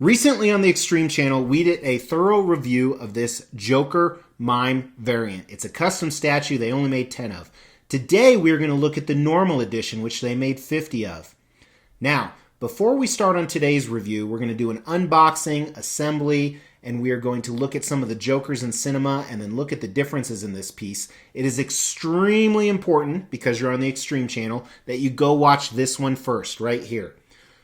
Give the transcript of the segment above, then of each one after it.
Recently on the Extreme channel, we did a thorough review of this Joker Mime variant. It's a custom statue they only made 10 of. Today we're going to look at the normal edition, which they made 50 of. Now, before we start on today's review, we're going to do an unboxing, assembly, and we are going to look at some of the Jokers in cinema and then look at the differences in this piece. It is extremely important, because you're on the Extreme channel, that you go watch this one first, right here.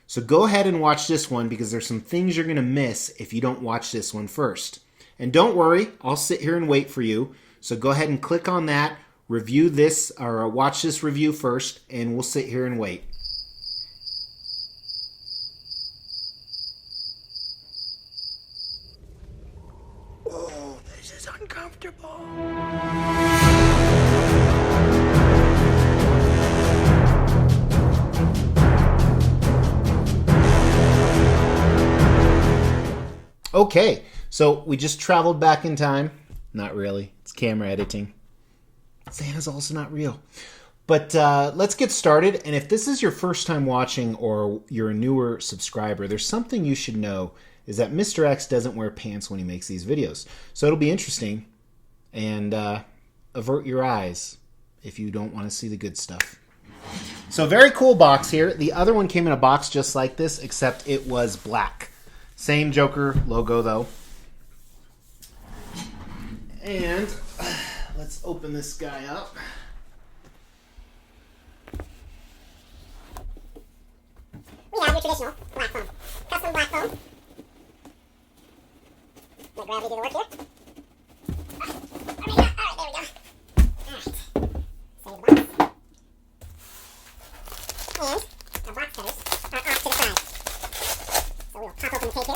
So go ahead and watch this one, because there's some things you're going to miss if you don't watch this one first. And don't worry, I'll sit here and wait for you. So go ahead and click on that, review this, or watch this review first, and we'll sit here and wait. Oh, this is uncomfortable. Okay, so we just traveled back in time. Not really. It's camera editing. Santa's also not real. But let's get started. And if this is your first time watching or you're a newer subscriber, there's something you should know, is that Mr. X doesn't wear pants when he makes these videos. So it'll be interesting. And avert your eyes if you don't want to see the good stuff. So very cool box here. The other one came in a box just like this, except it was black. Same Joker logo, though. And let's open this guy up. We have your traditional black foam. Custom black foam. Let gravity do the work here. There we go. Alright, there we go. Alright. Save the box. And our box cutters are off to the side. So we'll pop open the tape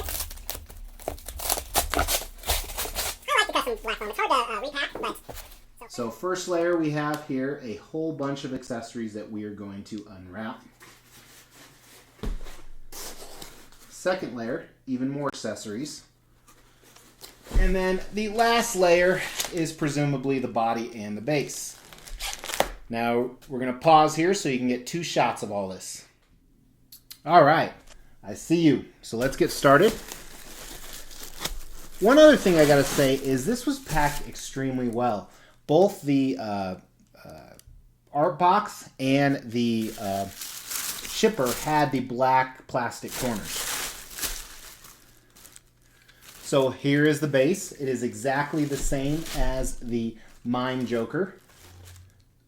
here. I like the custom black foam. It's hard to repack, but... So first layer, we have here a whole bunch of accessories that we are going to unwrap. Second layer, even more accessories. And then the last layer is presumably the body and the base. Now, we're going to pause here so you can get 2 shots of all this. All right, I see you. So let's get started. One other thing I got to say is this was packed extremely well. Both the art box and the shipper had the black plastic corners. So here is the base. It is exactly the same as the Mime Joker.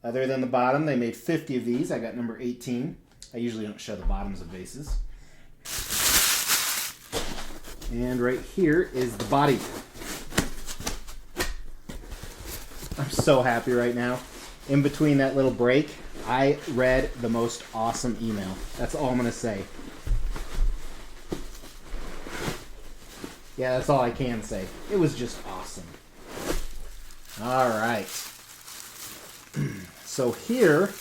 Other than the bottom, they made 50 of these. I got number 18. I usually don't show the bottoms of bases. And right here is the body. I'm so happy right now. In between that little break, I read the most awesome email. That's all I'm going to say. Yeah, that's all I can say. It was just awesome. All right. So here,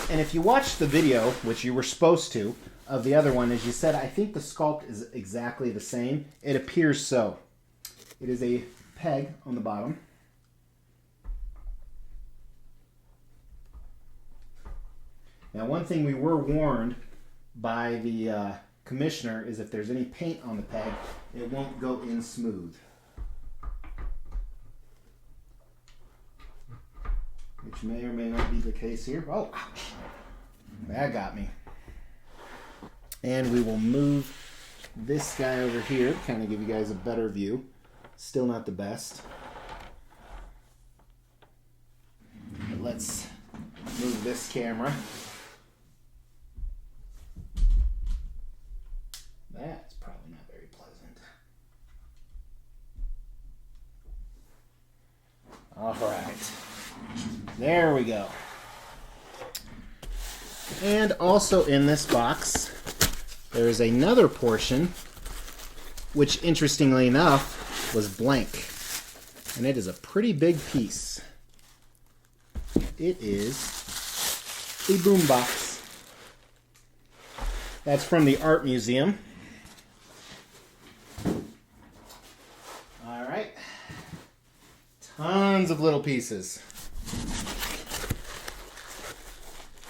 and if you watched the video, which you were supposed to, of the other one, as you said, I think the sculpt is exactly the same. It appears so. It is a peg on the bottom. Now, one thing we were warned by the commissioner is if there's any paint on the peg, it won't go in smooth. Which may or may not be the case here. Oh, ouch. That got me. And we will move this guy over here, kind of give you guys a better view. Still not the best. But let's move this camera. That's probably not very pleasant. All right. There we go. And also in this box, there is another portion, which interestingly enough was blank. And it is a pretty big piece. It is a boombox. That's from the art museum. All right. Tons of little pieces.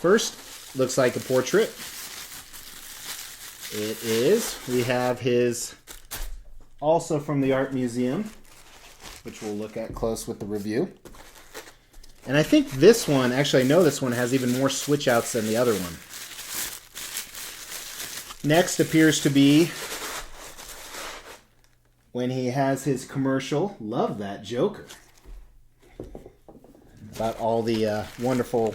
First, looks like a portrait. it is. We have his, also from the art museum, which we'll look at close with the review. And I think this one, actually I know this one has even more switch outs than the other one. Next appears to be when he has his commercial. Love that Joker. About all the wonderful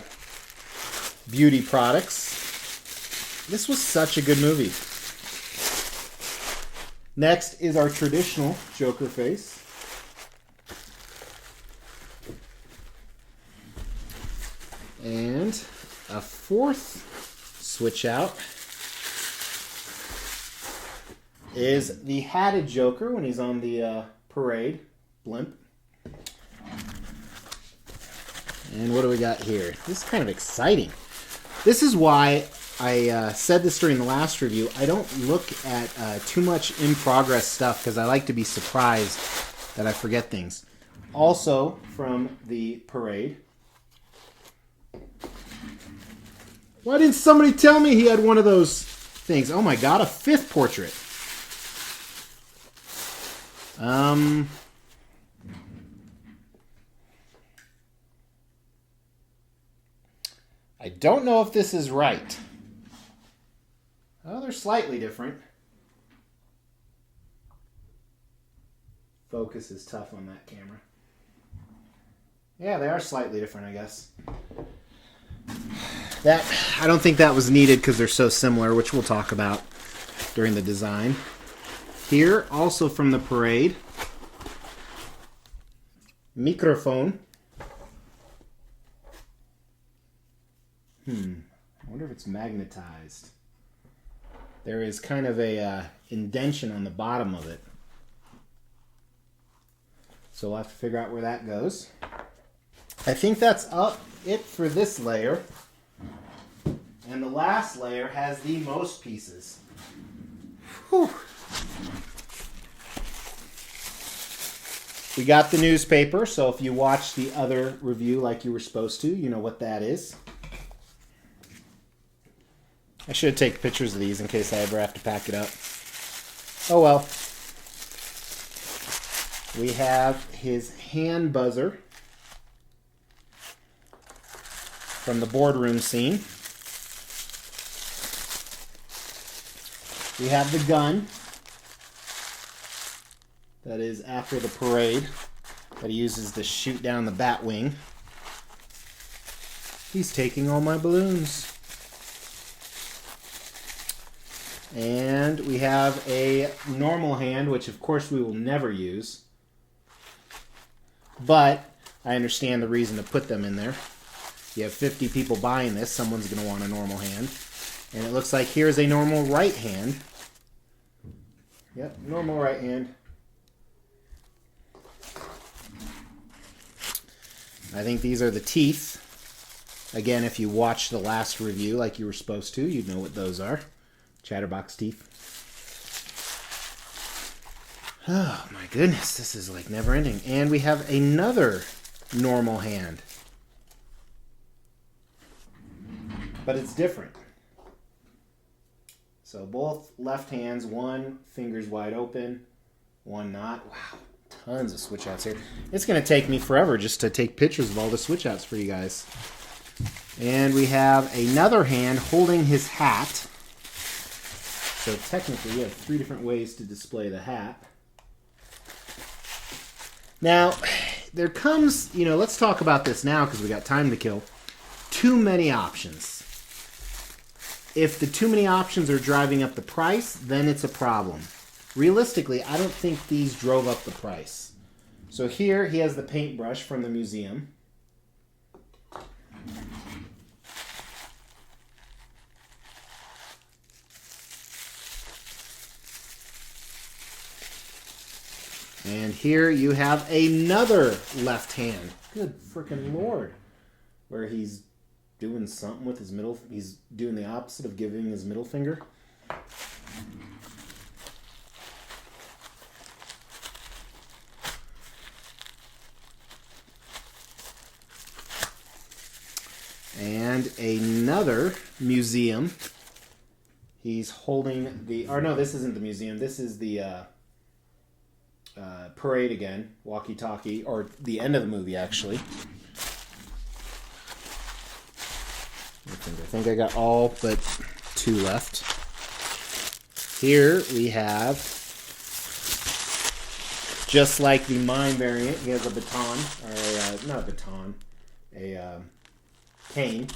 beauty products. This was such a good movie. Next is our traditional Joker face. And a fourth switch out is the hatted Joker when he's on the parade blimp. And what do we got here? This is kind of exciting. This is why I said this during the last review. I don't look at too much in-progress stuff because I like to be surprised that I forget things. Also from the parade. Why didn't somebody tell me he had one of those things? Oh my god, a fifth portrait. I don't know if this is right. Oh, they're slightly different. Focus is tough on that camera. Yeah, they are slightly different, I guess. I don't think that was needed because they're so similar, which we'll talk about during the design. Here, also from the parade, microphone. I wonder if it's magnetized. There is kind of a indention on the bottom of it. So we'll have to figure out where that goes. I think that's it for this layer. And the last layer has the most pieces. Whew. We got the newspaper, so if you watched the other review like you were supposed to, you know what that is. I should take pictures of these in case I ever have to pack it up. Oh well. We have his hand buzzer from the boardroom scene. We have the gun that is after the parade that he uses to shoot down the Batwing. He's taking all my balloons. And we have a normal hand, which of course we will never use. But I understand the reason to put them in there. You have 50 people buying this, someone's going to want a normal hand. And it looks like here's a normal right hand. Yep, normal right hand. I think these are the teeth. Again, if you watched the last review like you were supposed to, you'd know what those are. Chatterbox teeth. Oh my goodness, this is like never ending. And we have another normal hand. But it's different. So both left hands, one finger's wide open, one not. Wow, tons of switch outs here. It's going to take me forever just to take pictures of all the switch outs for you guys. And we have another hand holding his hat. So technically we have 3 different ways to display the hat. Now, there comes, let's talk about this now because we got time to kill. Too many options. If the too many options are driving up the price, then it's a problem. Realistically, I don't think these drove up the price. So here he has the paintbrush from the museum. And here you have another left hand. Good freaking Lord. Where he's doing something with his middle. He's doing the opposite of giving his middle finger. And another museum. He's holding the... Or no, this isn't the museum. This is the parade again. Walkie-talkie. Or the end of the movie, actually. I think I got all but 2 left. Here we have, just like the mine variant, he has a baton, or not a baton, a cane.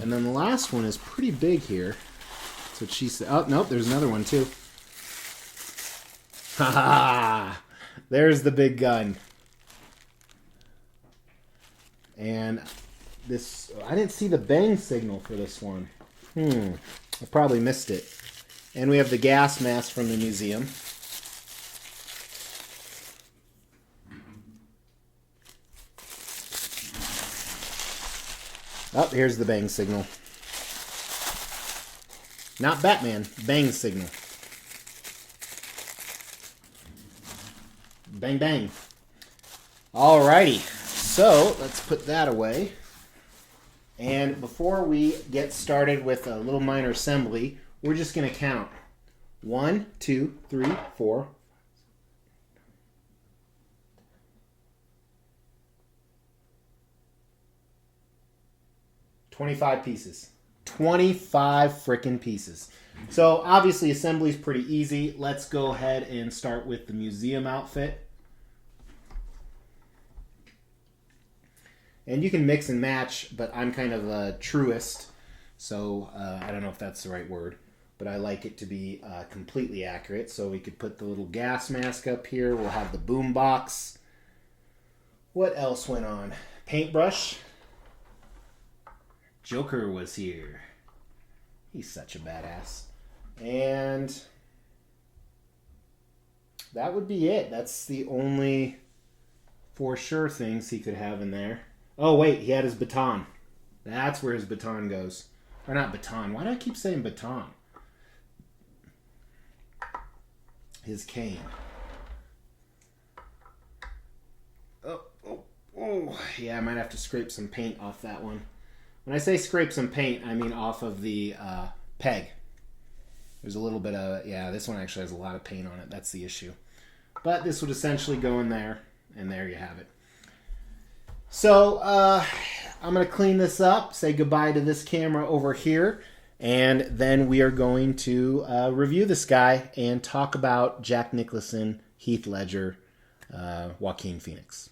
And then the last one is pretty big here. That's what she said. Oh, nope, there's another one too. Ha ha! There's the big gun. And this, I didn't see the bang signal for this one. I probably missed it. And we have the gas mask from the museum. Oh, here's the bang signal. Not Batman, bang signal. Bang, bang. Alrighty, so let's put that away. And before we get started with a little minor assembly, we're just going to count. 1, 2, 3, 4. 25 pieces. 25 frickin' pieces. So obviously assembly is pretty easy. Let's go ahead and start with the museum outfit. And you can mix and match, but I'm kind of a truist, so I don't know if that's the right word, but I like it to be completely accurate. So we could put the little gas mask up here. We'll have the boom box. What else went on? Paintbrush. Joker was here. He's such a badass. And that would be it. That's the only for sure things he could have in there. Oh, wait, he had his baton. That's where his baton goes. Or not baton. Why do I keep saying baton? His cane. Oh. Yeah, I might have to scrape some paint off that one. When I say scrape some paint, I mean off of the peg. There's a little bit of... Yeah, this one actually has a lot of paint on it. That's the issue. But this would essentially go in there, and there you have it. So, I'm going to clean this up, say goodbye to this camera over here, and then we are going to review this guy and talk about Jack Nicholson, Heath Ledger, Joaquin Phoenix.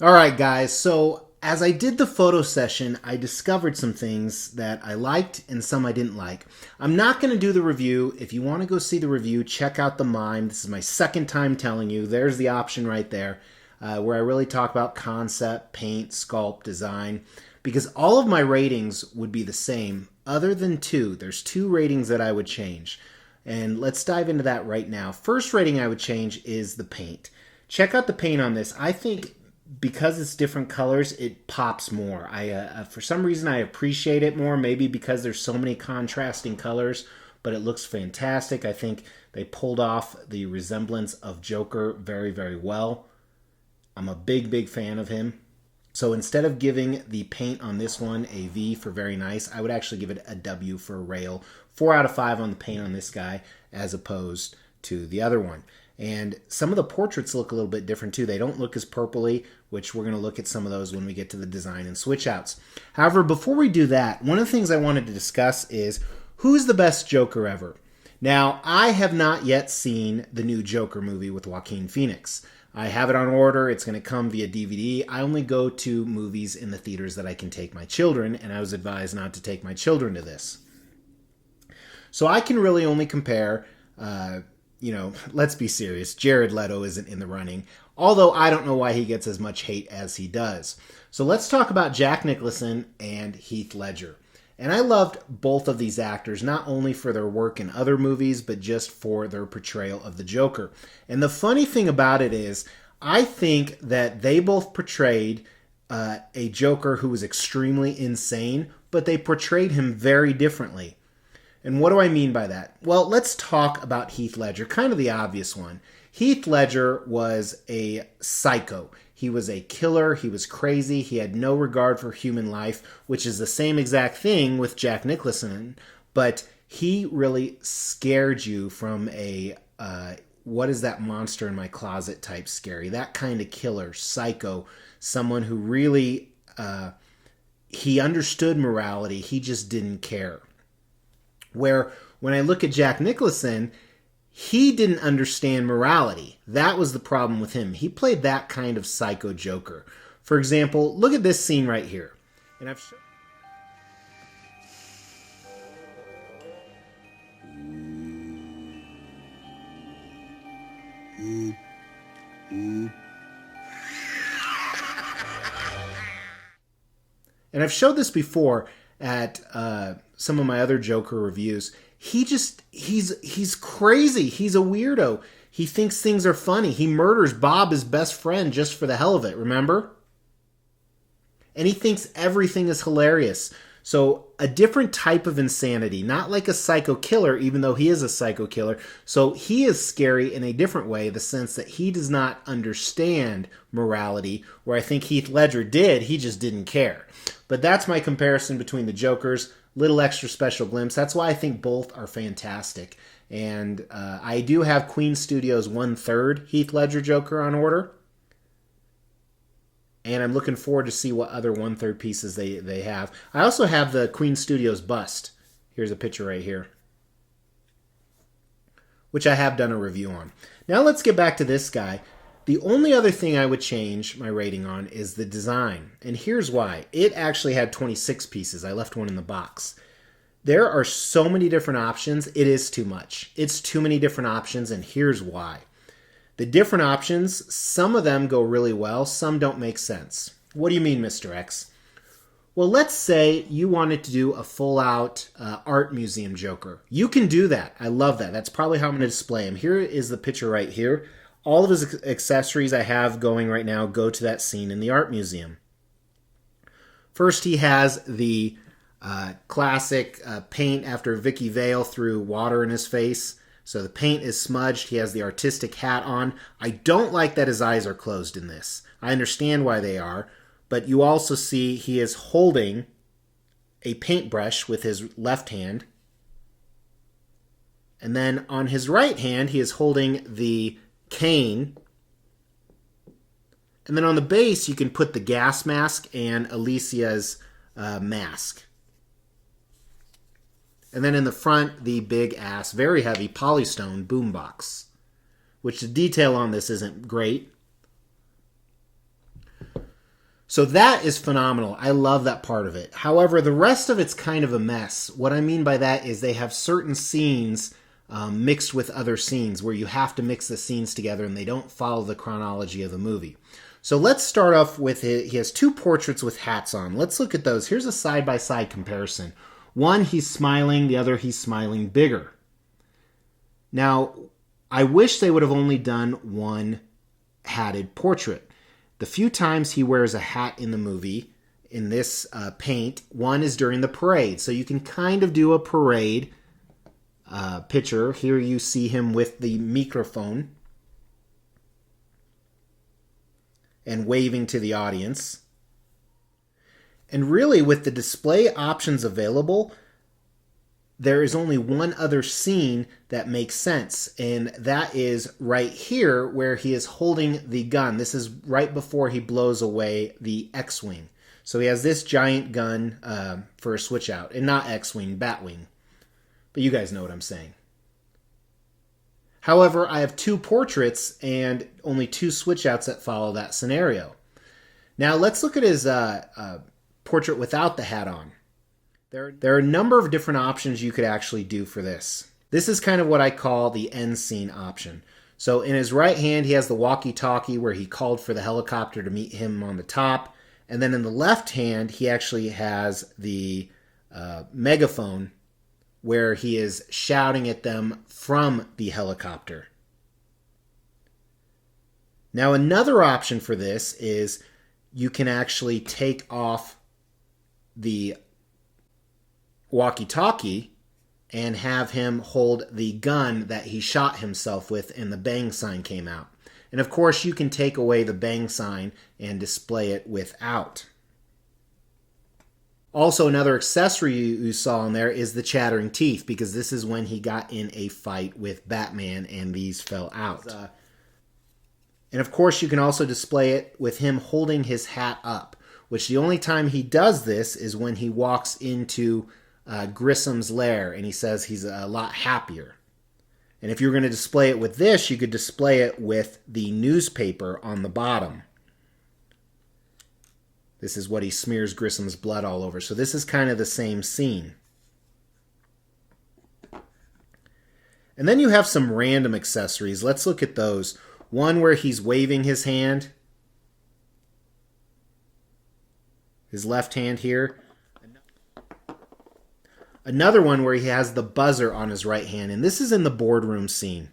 All right, guys, so as I did the photo session, I discovered some things that I liked and some I didn't like. I'm not going to do the review. If you want to go see the review, check out the Mime. This is my second time telling you. There's the option right there. Where I really talk about concept, paint, sculpt, design, because all of my ratings would be the same, other than 2. There's 2 ratings that I would change, and let's dive into that right now. First rating I would change is the paint. Check out the paint on this. I think because it's different colors, it pops more. For some reason, I appreciate it more, maybe because there's so many contrasting colors, but it looks fantastic. I think they pulled off the resemblance of Joker very, very well. I'm a big fan of him. So instead of giving the paint on this one a V for very nice, I would actually give it a W for a rail. 4 out of 5 on the paint on this guy as opposed to the other one. And some of the portraits look a little bit different too. They don't look as purpley, which we're going to look at some of those when we get to the design and switch outs. However, before we do that, one of the things I wanted to discuss is who's the best Joker ever? Now, I have not yet seen the new Joker movie with Joaquin Phoenix. I have it on order. It's going to come via DVD. I only go to movies in the theaters that I can take my children, and I was advised not to take my children to this. So I can really only compare, let's be serious. Jared Leto isn't in the running, although I don't know why he gets as much hate as he does. So let's talk about Jack Nicholson and Heath Ledger. And I loved both of these actors, not only for their work in other movies, but just for their portrayal of the Joker. And the funny thing about it is, I think that they both portrayed a Joker who was extremely insane, but they portrayed him very differently. And what do I mean by that? Well, let's talk about Heath Ledger, kind of the obvious one. Heath Ledger was a psycho. He was a killer. He was crazy. He had no regard for human life, which is the same exact thing with Jack Nicholson. But he really scared you from a what is that monster in my closet type scary. That kind of killer, psycho, someone who really, he understood morality. He just didn't care. Where when I look at Jack Nicholson, he didn't understand morality. That was the problem with him. He played that kind of psycho Joker. For example, look at this scene right here. And I've And I've showed this before at some of my other Joker reviews. He's crazy. He's a weirdo. He thinks things are funny. He murders Bob, his best friend, just for the hell of it, remember? And he thinks everything is hilarious. So a different type of insanity, not like a psycho killer, even though he is a psycho killer. So he is scary in a different way, the sense that he does not understand morality, where I think Heath Ledger did, he just didn't care. But that's my comparison between the Jokers. Little extra special glimpse. That's why I think both are fantastic. And I do have Queen Studios 1/3 Heath Ledger Joker on order. And I'm looking forward to see what other 1/3 pieces they have. I also have the Queen Studios bust. Here's a picture right here, which I have done a review on. Now let's get back to this guy. The only other thing I would change my rating on is the design. And here's why. It actually had 26 pieces. I left one in the box. There are so many different options. It is too much. It's too many different options, and here's why. The different options, some of them go really well, some don't make sense. What do you mean, Mr. X? Well, let's say you wanted to do a full-out art museum Joker. You can do that. I love that. That's probably how I'm going to display him. Here is the picture right here. All of his accessories I have going right now go to that scene in the art museum. First, he has the classic paint after Vicky Vale threw water in his face. So the paint is smudged. He has the artistic hat on. I don't like that his eyes are closed in this. I understand why they are. But you also see he is holding a paintbrush with his left hand. And then on his right hand, he is holding the cane. And then on the base, you can put the gas mask and Alicia's mask. And then in the front, the big-ass, very heavy polystone boombox, which the detail on this isn't great. So that is phenomenal. I love that part of it. However, the rest of it's kind of a mess. What I mean by that is they have certain scenes mixed with other scenes where you have to mix the scenes together and they don't follow the chronology of the movie. So let's start off with he has two portraits with hats on. Let's look at those. Here's a side-by-side comparison. One, he's smiling. The other, he's smiling bigger. Now, I wish they would have only done one hatted portrait. The few times he wears a hat in the movie, in this paint, one is during the parade. So you can kind of do a parade picture. Here you see him with the microphone and waving to the audience. And really, with the display options available, there is only one other scene that makes sense, and that is right here where he is holding the gun. This is right before he blows away the X-Wing. So he has this giant gun for a switch out, and not X-Wing, Batwing. But you guys know what I'm saying. However, I have two portraits and only two switch outs that follow that scenario. Now let's look at his portrait without the hat on. There are a number of different options you could actually do for this. This is kind of what I call the end scene option. So in his right hand, he has the walkie-talkie where he called for the helicopter to meet him on the top. And then in the left hand, he actually has the megaphone where he is shouting at them from the helicopter. Now another option for this is you can actually take off the walkie-talkie and have him hold the gun that he shot himself with and the bang sign came out. And of course, you can take away the bang sign and display it without. Also, another accessory you saw in there is the chattering teeth, because this is when he got in a fight with Batman and these fell out. And of course, you can also display it with him holding his hat up, which the only time he does this is when he walks into Grissom's lair and he says he's a lot happier. And if you were going to display it with this, you could display it with the newspaper on the bottom. This is what he smears Grissom's blood all over. So this is kind of the same scene. And then you have some random accessories. Let's look at those. One where he's waving his hand. His left hand here. Another one where he has the buzzer on his right hand. And this is in the boardroom scene.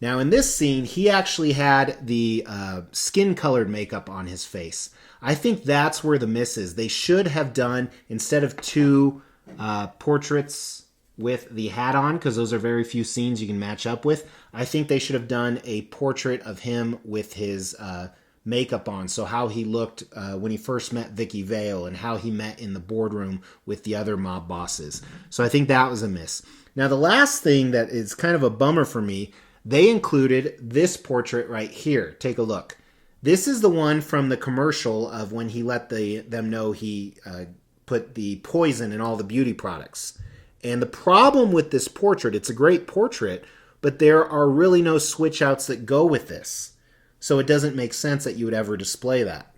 Now, in this scene, he actually had the skin-colored makeup on his face. I think that's where the miss is. They should have done, instead of two portraits with the hat on, because those are very few scenes you can match up with, I think they should have done a portrait of him with his makeup on. So how he looked when he first met Vicky Vale and how he met in the boardroom with the other mob bosses. So I think that was a miss. Now, the last thing that is kind of a bummer for me, they included this portrait right here. Take a look. This is the one from the commercial of when he let them know he put the poison in all the beauty products. And the problem with this portrait, it's a great portrait, but there are really no switch outs that go with this. So it doesn't make sense that you would ever display that.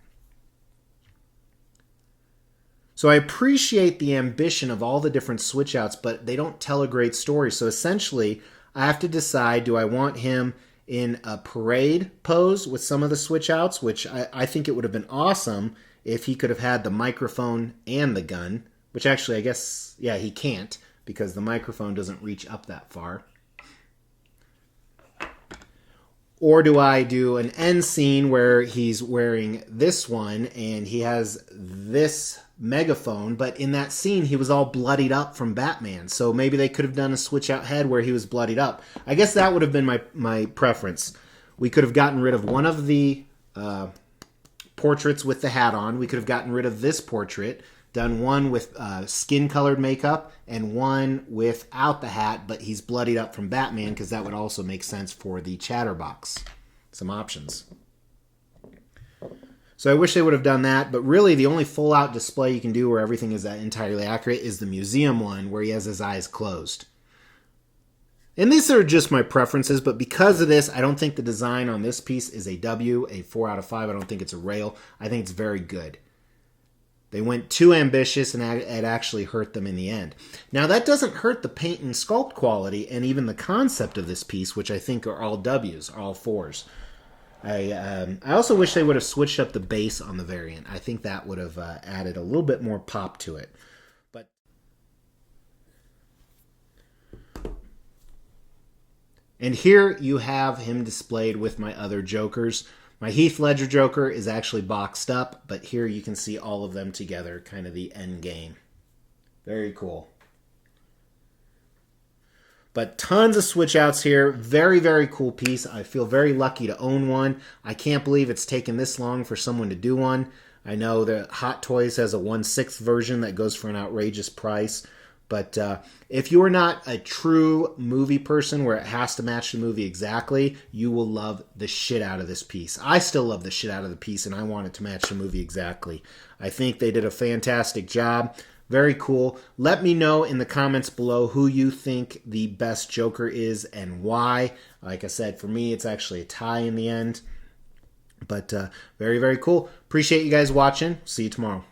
So I appreciate the ambition of all the different switch outs, but they don't tell a great story. So essentially, I have to decide, do I want him in a parade pose with some of the switch outs, which I think it would have been awesome if he could have had the microphone and the gun, which actually I guess, yeah, he can't because the microphone doesn't reach up that far. Or do I do an end scene where he's wearing this one and he has this megaphone, but in that scene he was all bloodied up from Batman, so maybe they could have done a switch out head where he was bloodied up. I guess that would have been my preference. We could have gotten rid of one of the portraits with the hat on. We could have gotten rid of this portrait, done one with skin colored makeup and one without the hat, but he's bloodied up from Batman, because that would also make sense for the chatterbox. Some options. So I wish they would have done that, but really the only full-out display you can do where everything is entirely accurate is the museum one where he has his eyes closed. And these are just my preferences, but because of this, I don't think the design on this piece is a W, a 4 out of 5. I don't think it's a rail. I think it's very good. They went too ambitious and it actually hurt them in the end. Now that doesn't hurt the paint and sculpt quality and even the concept of this piece, which I think are all W's, are all 4s. I also wish they would have switched up the base on the variant. I think that would have added a little bit more pop to it. But and here you have him displayed with my other Jokers. My Heath Ledger Joker is actually boxed up, but here you can see all of them together, kind of the end game. Very cool. But tons of switch outs here. Very, very cool piece. I feel very lucky to own one. I can't believe it's taken this long for someone to do one. I know that Hot Toys has a 1/6 version that goes for an outrageous price. But if you're not a true movie person where it has to match the movie exactly, you will love the shit out of this piece. I still love the shit out of the piece, and I want it to match the movie exactly. I think they did a fantastic job. Very cool. Let me know in the comments below who you think the best Joker is and why. Like I said, for me, it's actually a tie in the end. But very, very cool. Appreciate you guys watching. See you tomorrow.